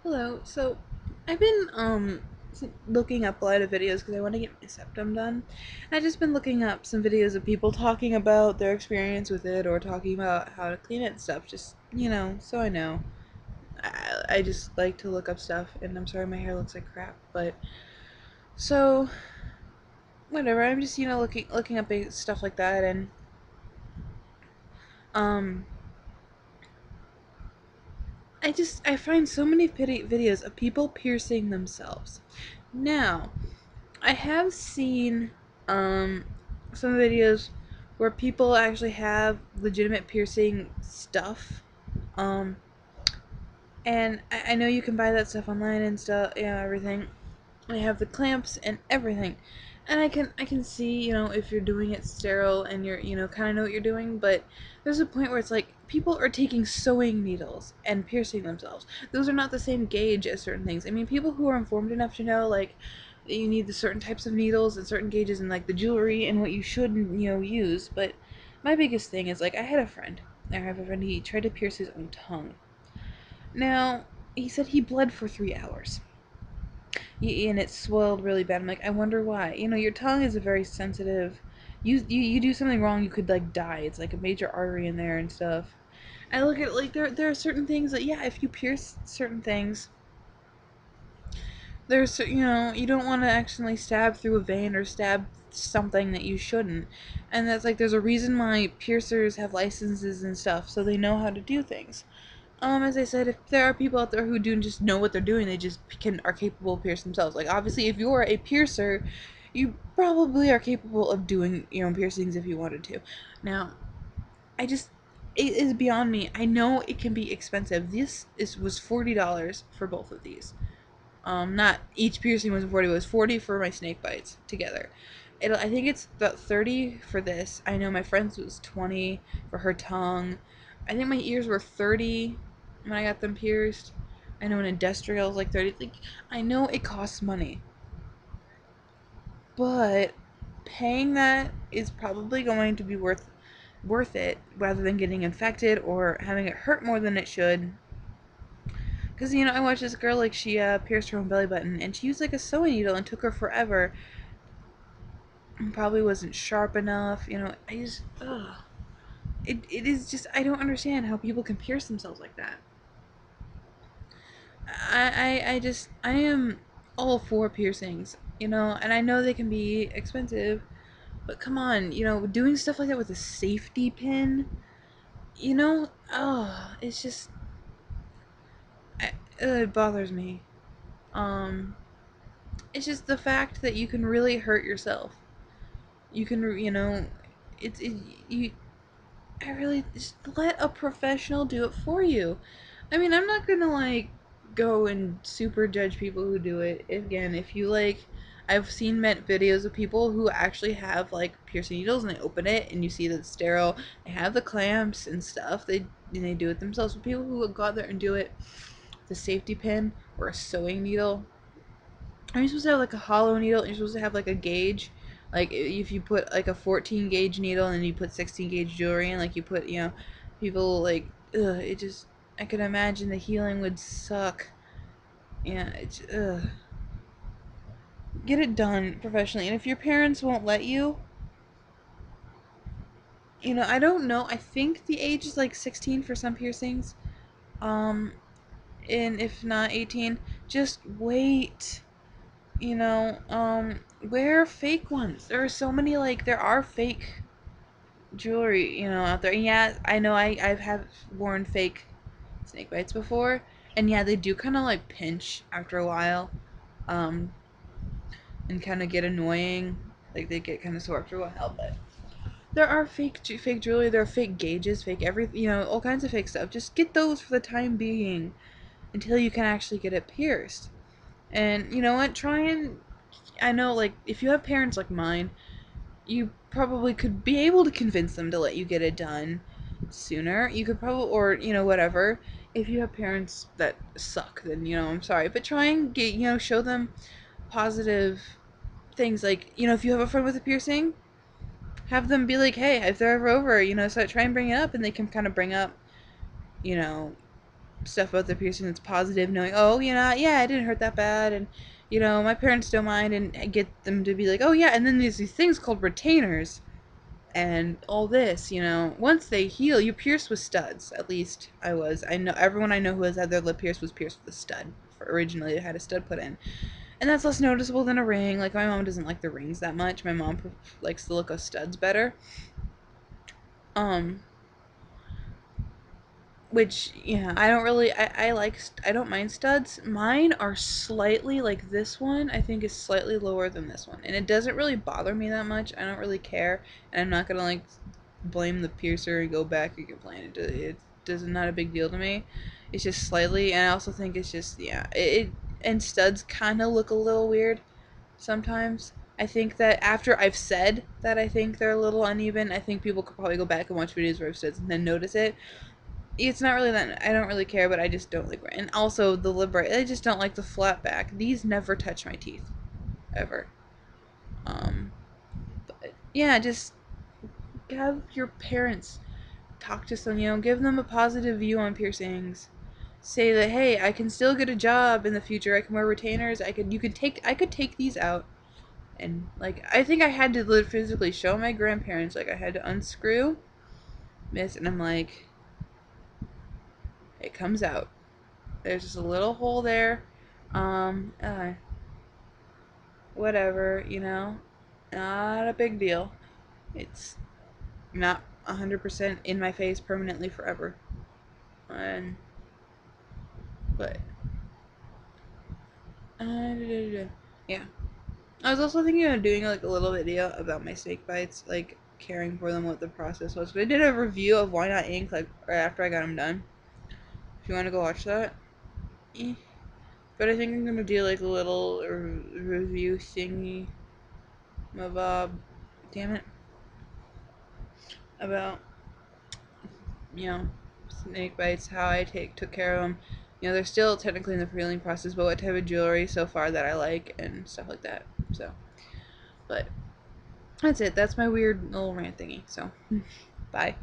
Hello. So, I've been looking up a lot of videos because I want to get my septum done. I've just been looking up some videos of people talking about their experience with it or talking about how to clean it and stuff. Just so I know. I just like to look up stuff, and I'm sorry my hair looks like crap, but so whatever. I'm just looking up stuff like that, and um I find so many videos of people piercing themselves. Now, I have seen um, some videos where people actually have legitimate piercing stuff. Um, and I know you can buy that stuff online and stuff, everything. They have the clamps and everything. And I can see, if you're doing it sterile and you're, kind of know what you're doing, but there's a point where it's like people are taking sewing needles and piercing themselves. Those are not the same gauge as certain things. I mean, people who are informed enough to know like that you need the certain types of needles and certain gauges and like the jewelry and what you shouldn't, use, but my biggest thing is like I have a friend, he tried to pierce his own tongue. Now, he said he bled for 3 hours and it swelled really bad. I'm like, I wonder why. Your tongue is a very sensitive. You do something wrong, you could like die. It's like a major artery in there and stuff. I look at it like there are certain things that yeah, if you pierce certain things, there's you don't want to accidentally stab through a vein or stab something that you shouldn't, and that's like there's a reason why piercers have licenses and stuff so they know how to do things. As I said, if there are people out there who do just know what they're doing, they just are capable of piercing themselves. Like obviously, if you're a piercer, you probably are capable of doing piercings if you wanted to. Now, I just it is beyond me. I know it can be expensive. Was $40 for both of these. Not each piercing was 40. It was 40 for my snake bites together. I think it's about 30 for this. I know my friend's was 20 for her tongue. I think my ears were 30 when I got them pierced. I know an industrial is like 30. Like, I know it costs money, but paying that is probably going to be worth it rather than getting infected or having it hurt more than it should. Because, I watched this girl, like, she pierced her own belly button, and she used, like, a sewing needle, and took her forever. And probably wasn't sharp enough, I just, ugh. It is just, I don't understand how people can pierce themselves like that. I am all for piercings, and I know they can be expensive, but come on, doing stuff like that with a safety pin, it's just, it bothers me. Um, it's just the fact that you can really hurt yourself. You can, it's, it, you, I really, just let a professional do it for you. I mean, I'm not gonna, like, go and super judge people who do it. Again, if you, like, I've seen videos of people who actually have, like, piercing needles and they open it and you see that it's sterile. They have the clamps and stuff. They do it themselves. But people who go out there and do it with a safety pin or a sewing needle, are you supposed to have like a hollow needle? And you're supposed to have like a gauge. Like if you put like a 14 gauge needle and then you put 16 gauge jewelry and like you put, people like, it just, I could imagine the healing would suck. Yeah, get it done professionally. And if your parents won't let you, I don't know. I think the age is like 16 for some piercings. Um, and if not 18, just wait. Wear fake ones. There are so many, like, there are fake jewelry, out there. And yeah, I know I've have worn fake snake bites before. And yeah, they do kind of, like, pinch after a while. Um, and kind of get annoying. Like, they get kind of sore after a while, but there are fake jewelry, there are fake gauges, fake everything, all kinds of fake stuff. Just get those for the time being until you can actually get it pierced. And you know what? I know, like, if you have parents like mine, you probably could be able to convince them to let you get it done sooner. You could probably, or, whatever. If you have parents that suck, then, I'm sorry. But try and get, show them positive things. Like, if you have a friend with a piercing, have them be like, hey, if they're ever over, so try and bring it up, and they can kind of bring up, you know, stuff about the piercing that's positive, knowing, oh, yeah, it didn't hurt that bad, and my parents don't mind, and get them to be like, oh yeah, and then there's these things called retainers, and all this, once they heal, you pierce with studs. At least I know everyone I know who has had their lip pierced was pierced with a stud. Originally, it had a stud put in, and that's less noticeable than a ring. Like, my mom doesn't like the rings that much. My mom likes the look of studs better. Um, which, yeah, I don't really, I don't mind studs. Mine are slightly, like this one, I think is slightly lower than this one. And it doesn't really bother me that much. I don't really care. And I'm not gonna, like, blame the piercer and go back and complain. It does not a big deal to me. It's just slightly, and I also think it's just, yeah, and studs kind of look a little weird sometimes. I think that after I've said that I think they're a little uneven, I think people could probably go back and watch videos where I've said and then notice it. It's not really that I don't really care, but I just don't like. And also the Libra, I just don't like the flat back. These never touch my teeth, ever. But yeah, just have your parents talk to some, give them a positive view on piercings. Say that, hey, I can still get a job in the future. I can wear retainers. I could take these out, and like I think I had to physically show my grandparents, like I had to unscrew this, and I'm like, it comes out. There's just a little hole there. Um, uh, Whatever, not a big deal. It's not 100% in my face permanently forever. And, but, yeah. I was also thinking of doing like a little video about my snake bites, like caring for them, what the process was. But I did a review of Why Not Ink, like right after I got them done. If you want to go watch that. Eh. But I think I'm gonna do like a little review thingy about, damn it, about snake bites, how I took care of them. They're still technically in the healing process, but what type of jewelry so far that I like and stuff like that. So, but that's it. That's my weird little rant thingy. So, bye.